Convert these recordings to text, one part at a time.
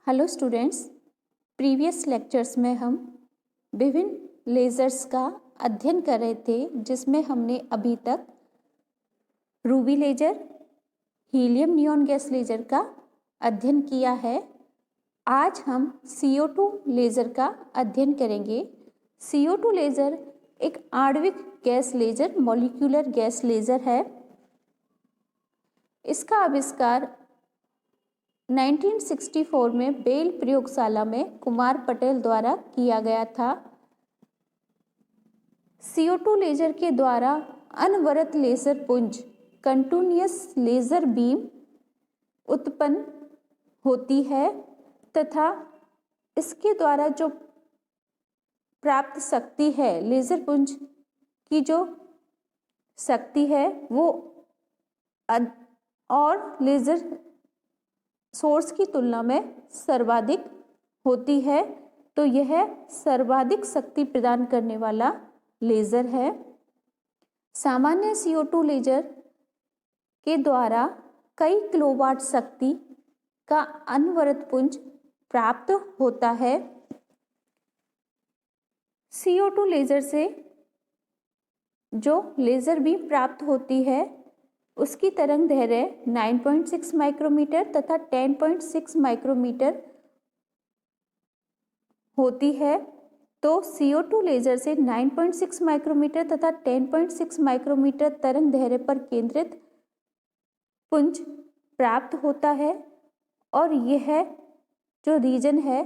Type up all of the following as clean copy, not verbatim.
Hello students, previous lectures में हम विभिन्न लेज़र्स का अध्ययन कर रहे थे, जिसमें हमने अभी तक Ruby laser, helium neon gas laser का अध्ययन किया है। आज हम CO2 लेज़र का अध्ययन करेंगे। CO2 लेज़र एक आणविक gas laser, molecular gas laser है। इसका आविष्कार 1964 में बेल प्रयोगशाला में कुमार पटेल द्वारा किया गया था। CO2 लेजर के द्वारा अनवरत लेजर पुंज, कंटिन्यूअस लेजर बीम उत्पन्न होती है तथा इसके द्वारा जो प्राप्त शक्ति है, लेजर पुंज की जो शक्ति है वो और लेजर सोर्स की तुलना में सर्वाधिक होती है। तो यह सर्वाधिक शक्ति प्रदान करने वाला लेज़र है। सामान्य CO2 लेज़र के द्वारा कई किलोवाट शक्ति का अनवरत पुंज प्राप्त होता है। CO2 लेज़र से जो लेज़र बीम प्राप्त होती है उसकी तरंग दैर्घ्य 9.6 माइक्रोमीटर तथा 10.6 माइक्रोमीटर होती है। तो CO2 लेज़र से 9.6 माइक्रोमीटर तथा 10.6 माइक्रोमीटर तरंग दैर्घ्य पर केंद्रित पुंज प्राप्त होता है और यह जो रीजन है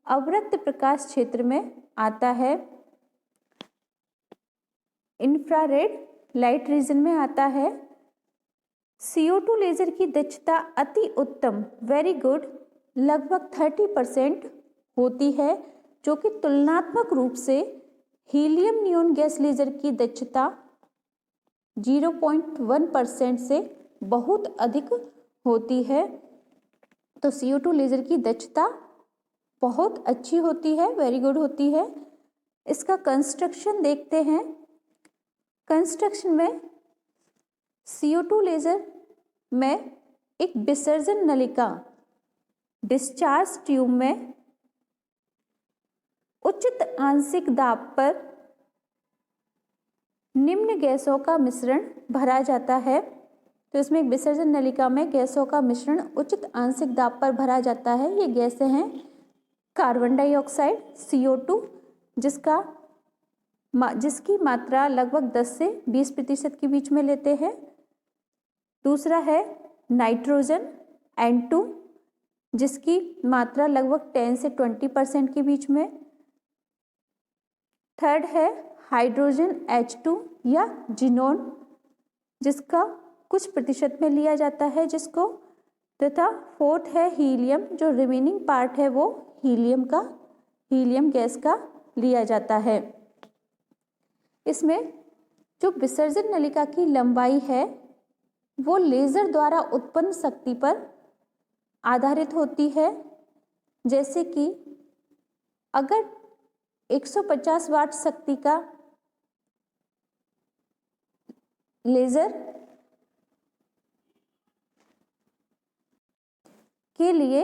अवरक्त प्रकाश क्षेत्र में आता है, इंफ्रारेड लाइट रीजन में आता है। CO2 लेज़र की दक्षता अति उत्तम, वेरी गुड, लगभग 30% होती है, जो कि तुलनात्मक रूप से हीलियम नियॉन गैस लेज़र की दक्षता 0.1% से बहुत अधिक होती है। तो CO2 लेज़र की दक्षता बहुत अच्छी होती है, वेरी गुड होती है। इसका कंस्ट्रक्शन देखते हैं। कंस्ट्रक्शन में CO2 लेज़र में एक विसर्जन नलिका, डिस्चार्ज ट्यूब में उचित आंशिक दाब पर निम्न गैसों का मिश्रण भरा जाता है। तो इसमें एक विसर्जन नलिका में गैसों का मिश्रण उचित आंशिक दाब पर भरा जाता है। ये गैसें हैं कार्बन डाइऑक्साइड CO2, जिसकी मात्रा लगभग 10 से 20% के बीच में लेते हैं। दूसरा है नाइट्रोजन N2, जिसकी मात्रा लगभग 10 से 20% के बीच में। थर्ड है हाइड्रोजन H2 या जिनोन, जिसका कुछ प्रतिशत में लिया जाता है जिसको, तथा फोर्थ है हीलियम, जो रिमेनिंग पार्ट है वो हीलियम गैस का लिया जाता है। इसमें जो विसर्जन नलिका की लंबाई है वो लेज़र द्वारा उत्पन्न शक्ति पर आधारित होती है। जैसे कि अगर 150 वाट शक्ति का लेज़र के लिए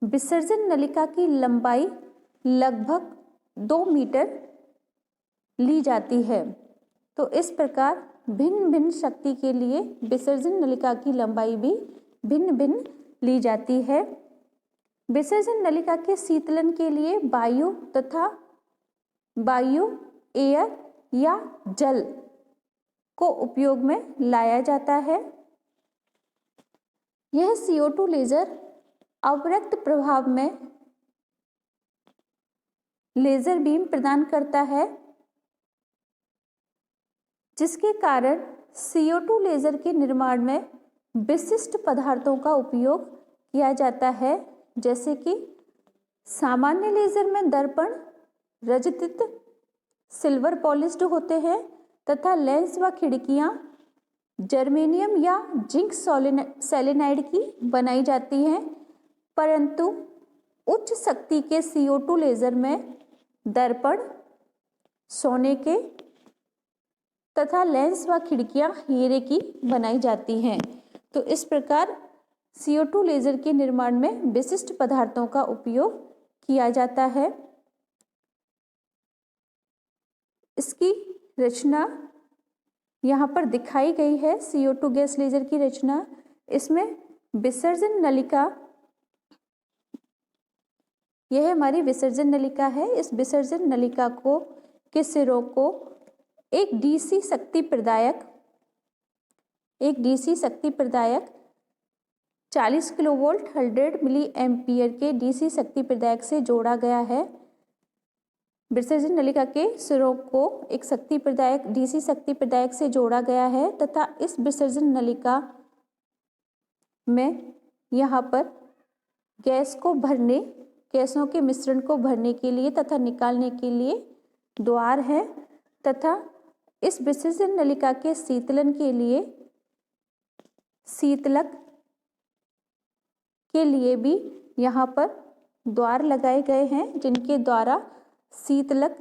विसर्जन नलिका की लंबाई लगभग 2 मीटर ली जाती है। तो इस प्रकार भिन्न भिन्न शक्ति के लिए विसर्जन नलिका की लंबाई भी भिन्न भिन्न ली जाती है। विसर्जन नलिका के शीतलन के लिए वायु, एयर या जल को उपयोग में लाया जाता है। यह CO2 लेज़र अवरक्त प्रभाव में लेज़र बीम प्रदान करता है, जिसके कारण CO2 लेज़र के निर्माण में विशिष्ट पदार्थों का उपयोग किया जाता है। जैसे कि सामान्य लेज़र में दर्पण रजतित सिल्वर पॉलिश्ड होते हैं तथा लेंस व खिड़कियां जर्मेनियम या जिंक सेलेनाइड की बनाई जाती हैं, परंतु उच्च शक्ति के CO2 लेज़र में दर्पण सोने के तथा लेंस व खिड़कियां हीरे की बनाई जाती हैं। तो इस प्रकार CO2 लेजर के निर्माण में विशिष्ट पदार्थों का उपयोग किया जाता है। इसकी रचना यहाँ पर दिखाई गई है। CO2 गैस लेजर की रचना, इसमें विसर्जन नलिका, यह हमारी विसर्जन नलिका है। इस विसर्जन नलिका को के सिरों को एक DC शक्ति प्रदायक 40 किलोवोल्ट 100 मिली एम्पियर के DC शक्ति प्रदायक से जोड़ा गया है। विसर्जन नलिका के सिरों को एक DC शक्ति प्रदायक से जोड़ा गया है तथा इस विसर्जन नलिका में यहाँ पर गैसों के मिश्रण को भरने के लिए तथा निकालने के लिए द्वार है तथा इस विसर्जन नलिका के शीतलन के लिए शीतलक के लिए भी यहाँ पर द्वार लगाए गए हैं, जिनके द्वारा शीतलक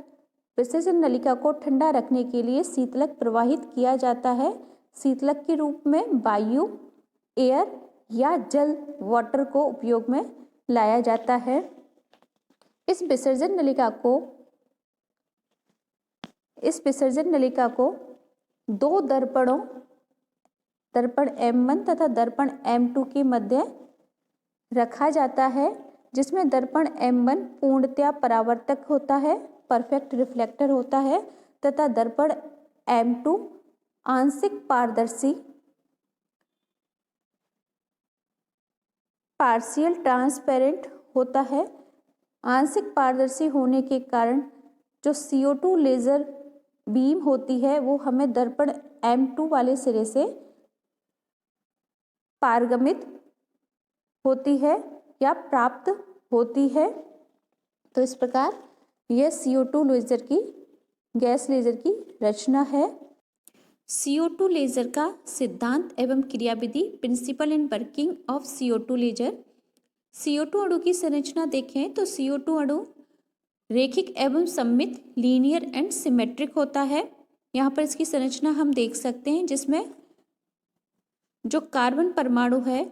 विसर्जन नलिका को ठंडा रखने के लिए शीतलक प्रवाहित किया जाता है। शीतलक के रूप में वायु, एयर या जल, वाटर को उपयोग में लाया जाता है। इस विसर्जन नलिका को दो दर्पण M1 तथा दर्पण M2 के मध्य रखा जाता है, जिसमें दर्पण M1 पूर्णतया परावर्तक होता है, परफेक्ट रिफ्लेक्टर होता है तथा दर्पण M2 आंशिक पारदर्शी पार्शियल ट्रांसपेरेंट होता है। आंशिक पारदर्शी होने के कारण जो CO2 लेजर बीम होती है वो हमें दर्पण M2 वाले सिरे से पारगमित होती है या प्राप्त होती है। तो इस प्रकार यह CO2 गैस लेजर की रचना है। CO2 लेजर का सिद्धांत एवं क्रियाविधि, principle and working of CO2 laser. CO2 अणु की संरचना देखें तो CO2 अणु रेखिक एवं सममित, लीनियर एंड सिमेट्रिक होता है। यहाँ पर इसकी संरचना हम देख सकते हैं, जिसमें जो कार्बन परमाणु है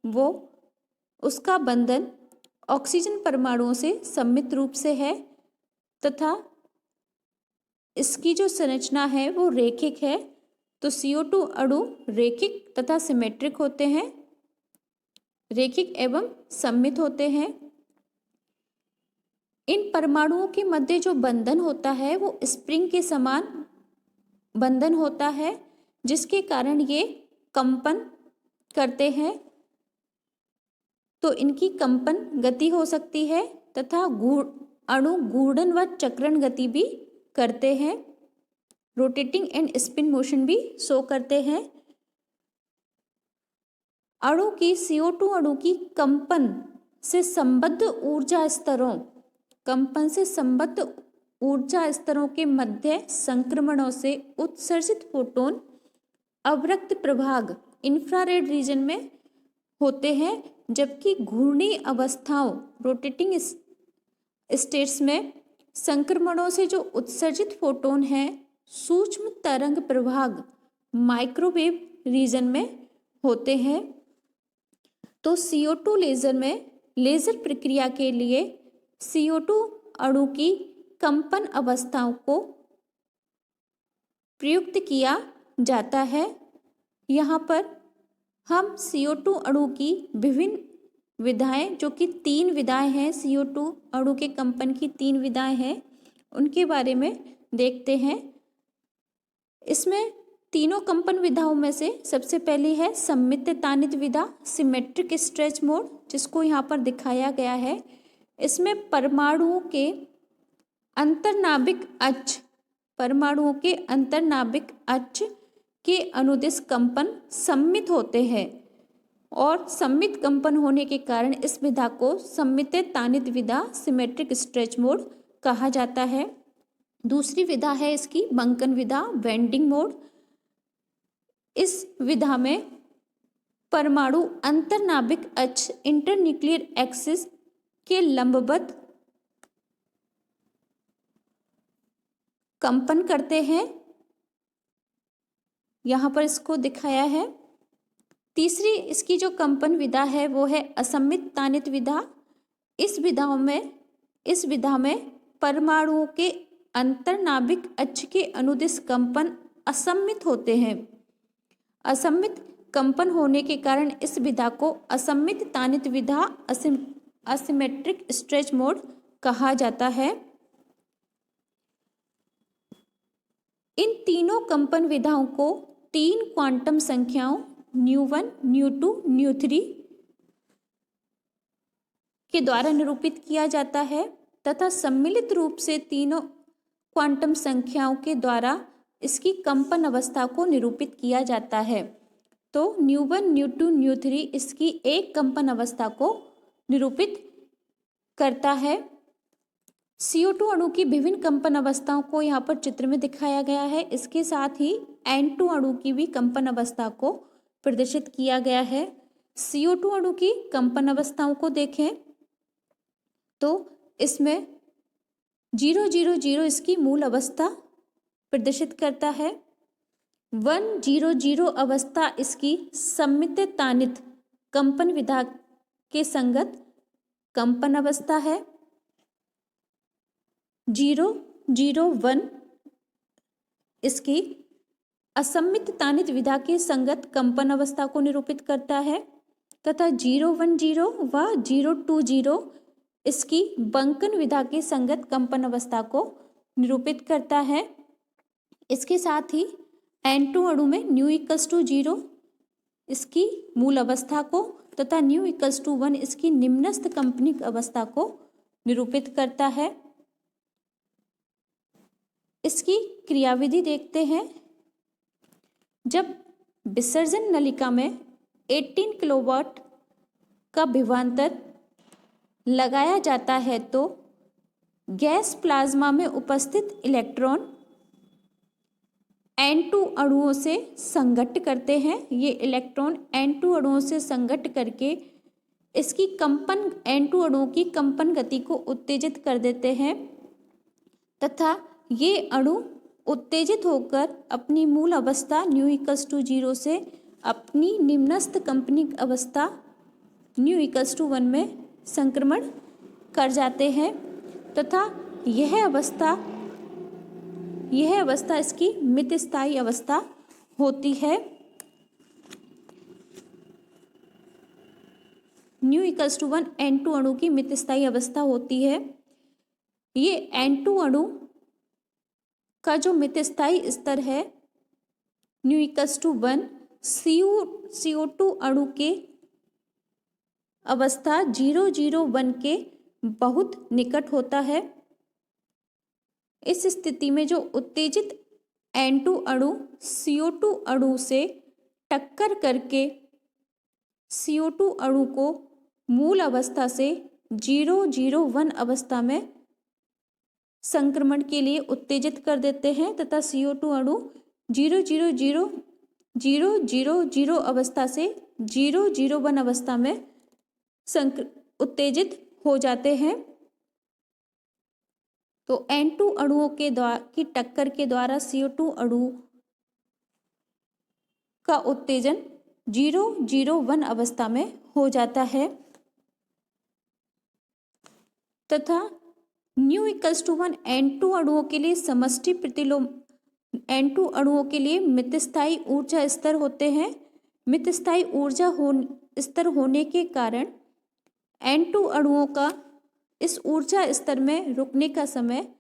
वो उसका बंधन ऑक्सीजन परमाणुओं से सममित रूप से है तथा इसकी जो संरचना है वो रेखिक है। तो CO2 अणु रेखिक तथा सिमेट्रिक होते हैं, रेखिक एवं सममित होते हैं। इन परमाणुओं के मध्य जो बंधन होता है वो स्प्रिंग के समान बंधन होता है, जिसके कारण ये कंपन करते हैं। तो इनकी कंपन गति हो सकती है तथा अणु घूर्णन व चक्रण गति भी करते हैं, रोटेटिंग एंड स्पिन मोशन भी शो करते हैं। CO2 अणु की कंपन से संबद्ध ऊर्जा स्तरों के मध्य संक्रमणों से उत्सर्जित फोटोन अवरक्त प्रभाग इंफ्रारेड रीजन में होते हैं, जबकि घूर्णी अवस्थाओं रोटेटिंग स्टेट्स में संक्रमणों से जो उत्सर्जित फोटोन हैं सूक्ष्म तरंग प्रभाग माइक्रोवेव रीजन में होते हैं। तो CO2 लेजर में लेजर प्रक्रिया के लिए CO2 अणु की कंपन अवस्थाओं को प्रयुक्त किया जाता है। यहाँ पर हम CO2 अणु की विभिन्न विधाएं, जो कि 3 विधाएं हैं, CO2 अणु के कंपन की 3 विधाएं हैं, उनके बारे में देखते हैं। इसमें तीनों कंपन विधाओं में से सबसे पहली है सममित तानित विधा, सिमेट्रिक स्ट्रेच मोड, जिसको यहाँ पर दिखाया गया है। इसमें परमाणुओं के अंतर्नाभिक अक्ष के अनुदिश कंपन सम्मित होते हैं और सम्मित कंपन होने के कारण इस विधा को सममित तानित विधा, सिमेट्रिक स्ट्रेच मोड कहा जाता है। दूसरी विधा है इसकी बंकन विधा, वेंडिंग मोड। इस विधा में परमाणु अंतर्नाभिक अक्ष इंटरन्यूक्लियर एक्सिस के लंबवत कंपन करते हैं। यहाँ पर इसको दिखाया है। तीसरी इसकी जो कंपन विधा है वो है असम्मित तानित विधा। इस विधा में परमाणुओं के अंतर्नाभिक अक्ष के अनुदिश कंपन असम्मित होते हैं। असम्मित कंपन होने के कारण इस विधा को असम्मित तानित विधा, असिमेट्रिक स्ट्रेच मोड कहा जाता है। इन तीनों कंपन विधाओं को 3 क्वांटम संख्याओं ν1, ν2, ν3 के द्वारा निरूपित किया जाता है तथा सम्मिलित रूप से तीनों क्वांटम संख्याओं के द्वारा इसकी कंपन अवस्था को निरूपित किया जाता है। तो ν1, ν2, ν3 इसकी एक कंपन अवस्था को निरूपित करता है। CO2 अणु की विभिन्न कंपन अवस्थाओं को यहाँ पर चित्र में दिखाया गया है। इसके साथ ही N2 अणु की भी कंपन अवस्था को प्रदर्शित किया गया है। CO2 अणु की कंपन अवस्थाओं को देखें तो इसमें 000 इसकी मूल अवस्था प्रदर्शित करता है। 100 अवस्था इसकी सम्मित तानित कंपन विधा के संगत कंपन अवस्था है। 001 इसकी असम्मित तानित विधा के संगत कंपन अवस्था को निरूपित करता है तथा 010 व 020 इसकी बंकन विधा के संगत कंपन अवस्था को निरूपित करता है। इसके साथ ही N2 अणु में ν=0 इसकी मूल अवस्था को तथा ν=1 इसकी निम्नस्थ कंपनिक अवस्था को निरूपित करता है। इसकी क्रियाविधि देखते हैं। जब विसर्जन नलिका में 18 किलोवाट का विभवांतर लगाया जाता है तो गैस प्लाज्मा में उपस्थित इलेक्ट्रॉन N2 अणुओं से संघट्ट करते हैं। ये इलेक्ट्रॉन N2 अणुओं से संघट्ट करके इसकी कंपन N2 अणुओं की कंपन गति को उत्तेजित कर देते हैं तथा ये अणु उत्तेजित होकर अपनी मूल अवस्था ν=0 से अपनी निम्नस्थ कंपनिक अवस्था ν=1 में संक्रमण कर जाते हैं तथा यह अवस्था इसकी मित स्थायी अवस्था होती है। ν=1 N2 अणु की मित स्थायी अवस्था होती है। ये N2 अणु का जो मित स्थायी स्तर है ν=1 CO2 अणु के अवस्था 001 के बहुत निकट होता है। इस स्थिति में जो उत्तेजित N2 अणु CO2 अणु से टक्कर करके CO2 अणु को मूल अवस्था से 001 अवस्था में संक्रमण के लिए उत्तेजित कर देते हैं तथा CO2 अणु 000 अवस्था से 001 अवस्था में उत्तेजित हो जाते हैं। तो N2 अणुओं की टक्कर के द्वारा CO2 अणु का उत्तेजन 001 अवस्था में हो जाता है तथा ν=1 N2 अणुओं के लिए समष्टि प्रतिलोम N2 अणुओं के लिए मितस्थायी ऊर्जा स्तर होते हैं। मितस्थायी ऊर्जा स्तर होने के कारण N2 अणुओं का इस ऊर्जा स्तर में रुकने का समय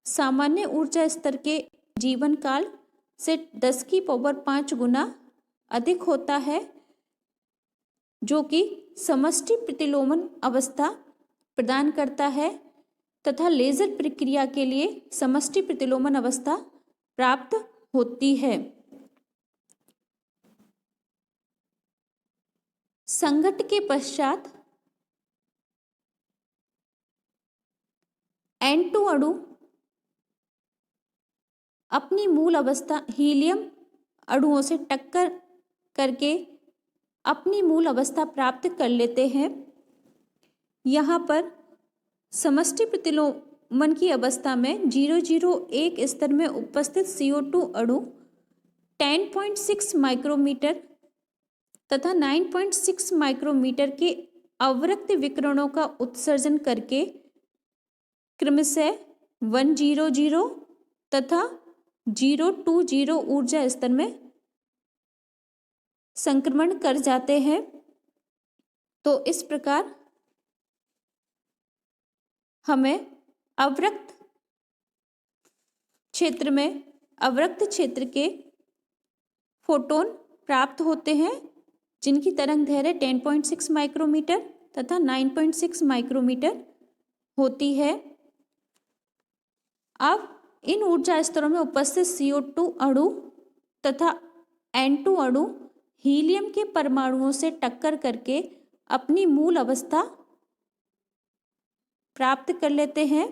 सामान्य ऊर्जा स्तर के जीवन काल से 10⁵ गुना अधिक होता है, जो कि समष्टि प्रतिलोमन अवस्था प्रदान करता है तथा लेजर प्रक्रिया के लिए समष्टि प्रतिलोमन अवस्था प्राप्त होती है। संघट्ट के पश्चात N2 अणु अपनी मूल अवस्था हीलियम अणुओं से टक्कर करके अपनी मूल अवस्था प्राप्त कर लेते हैं। यहाँ पर समष्टि प्रतिलोमन की अवस्था में 001 स्तर में उपस्थित CO2 अणु 10.6 माइक्रोमीटर तथा 9.6 माइक्रोमीटर के अवरक्त विकिरणों का उत्सर्जन करके क्रमशः 100 तथा 020 ऊर्जा स्तर में संक्रमण कर जाते हैं। तो इस प्रकार हमें अवरक्त क्षेत्र के फोटोन प्राप्त होते हैं जिनकी तरंग दैर्घ्य 10.6 माइक्रोमीटर तथा 9.6 माइक्रोमीटर होती है। अब इन ऊर्जा स्तरों में उपस्थित CO2 अणु तथा N2 अणु हीलियम के परमाणुओं से टक्कर करके अपनी मूल अवस्था प्राप्त कर लेते हैं।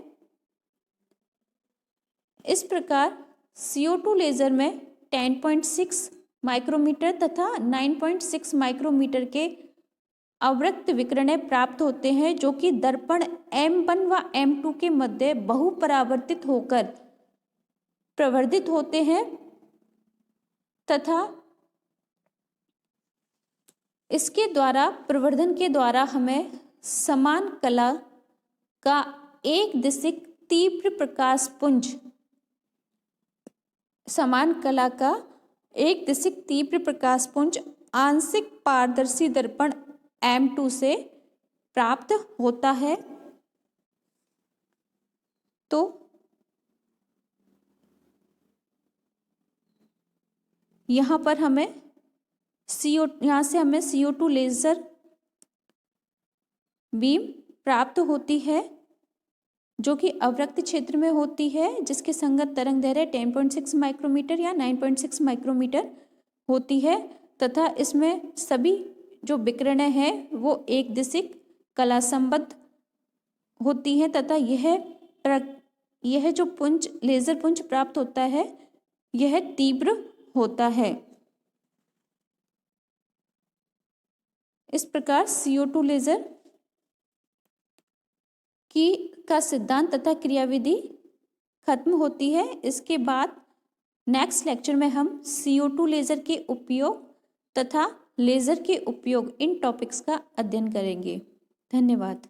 इस प्रकार CO2 लेजर में 10.6 माइक्रोमीटर तथा 9.6 माइक्रोमीटर के अवरक्त विकिरण प्राप्त होते हैं जो कि दर्पण M1 व M2 के मध्य बहुपरावर्तित होकर प्रवर्धित होते हैं तथा इसके द्वारा प्रवर्धन के द्वारा हमें समान कला का एक दिशिक तीव्र प्रकाश पुंज आंशिक पारदर्शी दर्पण M2 से प्राप्त होता है। तो यहाँ से हमें CO2 लेजर बीम प्राप्त होती है जो कि अवरक्त क्षेत्र में होती है जिसके संगत तरंग दैर्घ्य 10.6 माइक्रोमीटर या 9.6 माइक्रोमीटर होती है तथा इसमें सभी जो विकिरण है वो एक दिशिक कला संबद्ध होती है तथा यह जो पुंज लेजर पुंज प्राप्त होता है यह तीव्र होता है। इस प्रकार CO2 लेजर का सिद्धांत तथा क्रियाविधि खत्म होती है। इसके बाद नेक्स्ट लेक्चर में हम CO2 लेजर के उपयोग तथा लेजर के उपयोग इन टॉपिक्स का अध्ययन करेंगे। धन्यवाद।